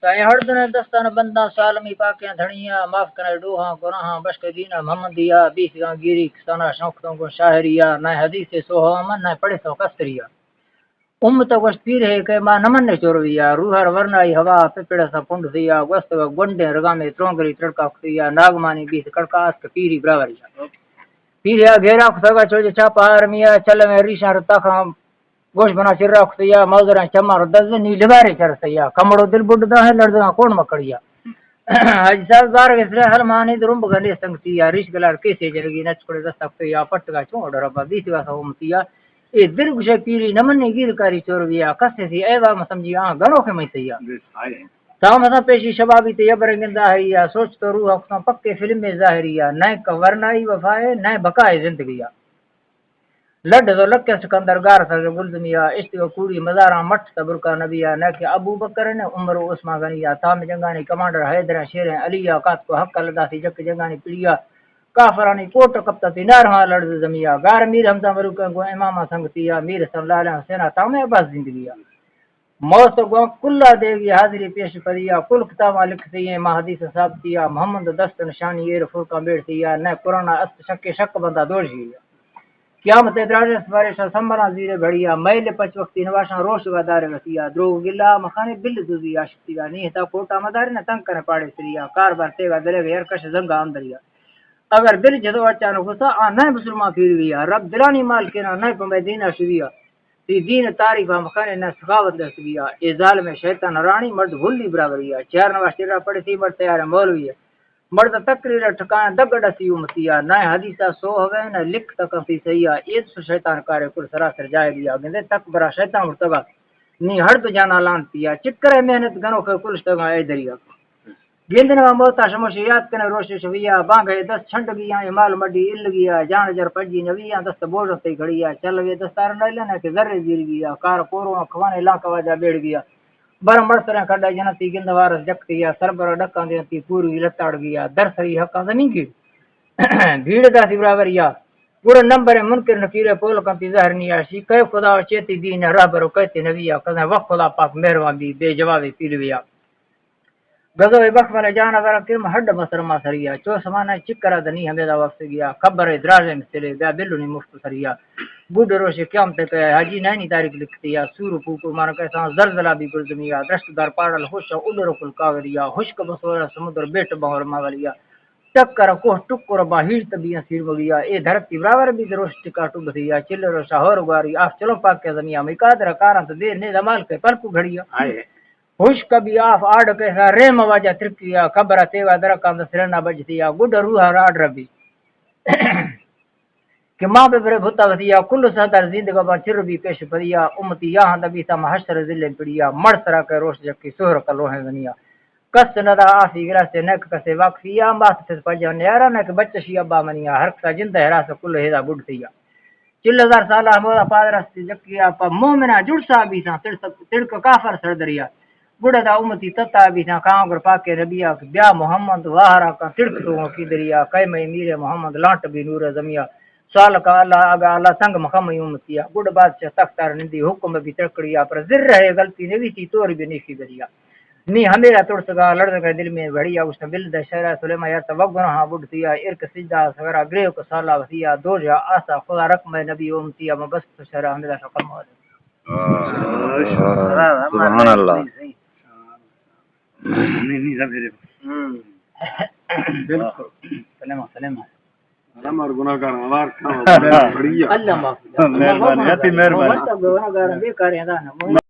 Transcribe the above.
تائیں ہردن دستان بندہ سالمی پاکیاں دھڑیاں معاف کرے ڈوہاں گناہاں بشک دینا محمدیہ بیسیاں گیری کسانا شوقتوں کو شاہریہ نہ حدیث سوہو امن نہ پڑھے سو کستریہ امت وش پیر ہے کہ ماں نمن نے چورویا روحر ورنائی ہوا پپڑا سا پنڈ دیا گوست گنڈے رگا میں ترونگری تڑکا کھیا ناگمانی بیس کڑکا اس پیری براوریا پیریا گھیرا کھسگا چوجے چاپا رمیا چل میں ریشا رتا کھام گوش بنا چرا کھسیا موزرا چمار دزنی لبارے چرسیا کمڑو دل بڈدا ہے لڑدا کون مکڑیا اج سال بار کے ہرمانی درم گلے سنگتیا ریش گلار کیسے جرگی نچ کڑے دستا کھیا پٹگا چون ربا بیسوا سو متیا اے در گش پیری نمن گیر کاری چورویا کسے سی ایوا سمجھی آ گنو کے میسیا تام تھا پیشی شبابی تے یبرنگندا ہے یا سوچ تو روح اکھاں پکے فلم میں ظاہریا نہ ورنائی وفائے نہ بقائے زندگیہ لڈ تو لکے سکندر گار تھا گلزمیا اشتو کوڑی مزاراں مٹھ صبر کا نبیا نہ کہ ابو بکر نے عمر عثمان غنیا تام جنگانی کمانڈر حیدر شیر علی قات کو حق اللہ سی جک جنگانی پڑیا کافرانی کوٹ کپتا تینار ہاں لڑ زمیا گار میر حمزہ ملوک کو امام سنگتیا میر صلی اللہ علیہ وسلم تام عباس زندگیہ موت گو کلا دیوی حاضری پیش کریا کل کتاباں لکھتی ہیں حدیث ثابتیا محمد دست نشانی ایر فرقہ بیٹھتیا نہ قرآن است شک شک بندہ دوڑشیا قیامت ادراج سفارش سمبرا زیر گھڑیا میل پچ وقتی نواشاں روش ودار وسیا درو گلا مخانے بل دوزی عاشقیا نہیں تا کوٹا مدار نہ تنگ کرے پاڑے سریا کار بار تیگا دلے غیر کش زنگا اندریا اگر دل جدو اچانک ہوتا آ نہ مسلمان پھر گیا رب دلانی مال کے نہ پمے دینا شویا تی دین تاریخ مخانے نہ سخاوت دسیا اے ظالم شیطان رانی مرد بھلی برابریا چار نواز تیرا پڑے تھی مرد تیار مولوی مرد تقریر ٹھکانا دگڑ سی امتیا نہ حدیثہ سو ہوئے نہ لکھ تک فی سیا ایس شیطان کارے کل سراسر جائے گیا گندے تک برا شیطان مرتبہ نی ہر تو جانا لانتیا چکر محنت گنو کے کل شتگا اے دریا گندنا موتا شمشیات کنے روش شویا بانگے دس چھنڈ گیا مال مڈی ال گیا جان جر پجی نویا دست بوڑ تے گھڑیا چل وے دستار نہ لینا کہ ذرے گر گیا کار کورو کھوانے لا کواجا بیڑ گیا بر مرسرا کڈا جنتی گند وارس جکتیا سربر ڈکاں دیتی پوری لتاڑ گیا درسری حقاں زمین کی بھیڑ دا سی برابریا پورا نمبر منکر نکیر پول کنتی ظاہر نیاشی کہ خدا چیتی دین رہبر کہتے نبیا کذا وقت خدا پاک مہربان بھی بے جوابی پیلویا گزو بخ میں جان اگر کرم ہڈ مسر ما سریا چو سمانا چکرا دنی ہمیں دا وقت گیا خبر دراز مسلے بیا بلو نی مفت سریا بوڈ روش قیامت کہ حاجی نینی تاریخ لکھتیا سور پوکو مار کیسا زلزلہ بھی گلزمیا درشت دار پاڑل خوش اولر کل کاوریا خشک بسور سمندر بیٹ بہر ماولیا چکر کو ٹکر باہیر تبیاں سیر بگیا اے دھرتی برابر بھی دروش ٹکا ٹوب دیا چلر شہور گواری آف چلو پاک کے زمیا میں قادر کارن دے نے دمال کے پر کو گھڑیا خوش کبھی آف آڈ کیسا ریم واجہ ترکیا خبر تیوا درکان سرنا بجتیا گڈ روح راڈ ربی کہ ماں پہ برے بھتا ودیا کل سادر زندگا با چر بھی پیش پڑیا امتی یہاں دبی تا محشر ذلے پڑیا مر سرا کے روش جکی سہر کا لوہ دنیا کس ندا آسی گرا سے نک کسے واقفیا ماس سے پجا نیارا نک بچشی ابا منیا ہر کا جند ہے راس کل ہدا گڈ تھیا چل ہزار سالہ مولا پادر سے جکیا پا مومنا جڑ سا بھی تھا تڑک کافر سر دریا گڑا دا امتی تتا بھی تھا کام کر پاک نبیا بیا محمد واہرا کا تڑک تو کی دریا کئ میں میرے محمد لانٹ بھی نور زمیا سال کا اللہ آگا اللہ سنگ مخم امتیا گڑ بادشاہ تختار نندی حکم بھی تڑکڑیا پر زر رہے غلطی نوی تھی توری بھی نیکی دریا نی ہمیرا توڑ سگا لڑ کا دل میں بڑھیا اس نے بل دشہرا سلیما یا توگن ہاں بڑھتیا ارک سجدہ سگرا گریو کو سالا وسیا دو جا آسا خدا رقم نبی امتیا مبست شرا ہمیرا شکم ہو سبحان اللہ بالکل سلیما سلیما ہمار گناہگار ہمار کھانا بڑھیا اللہ معاف مہربانی مہربانی گناہگار بے کار ہے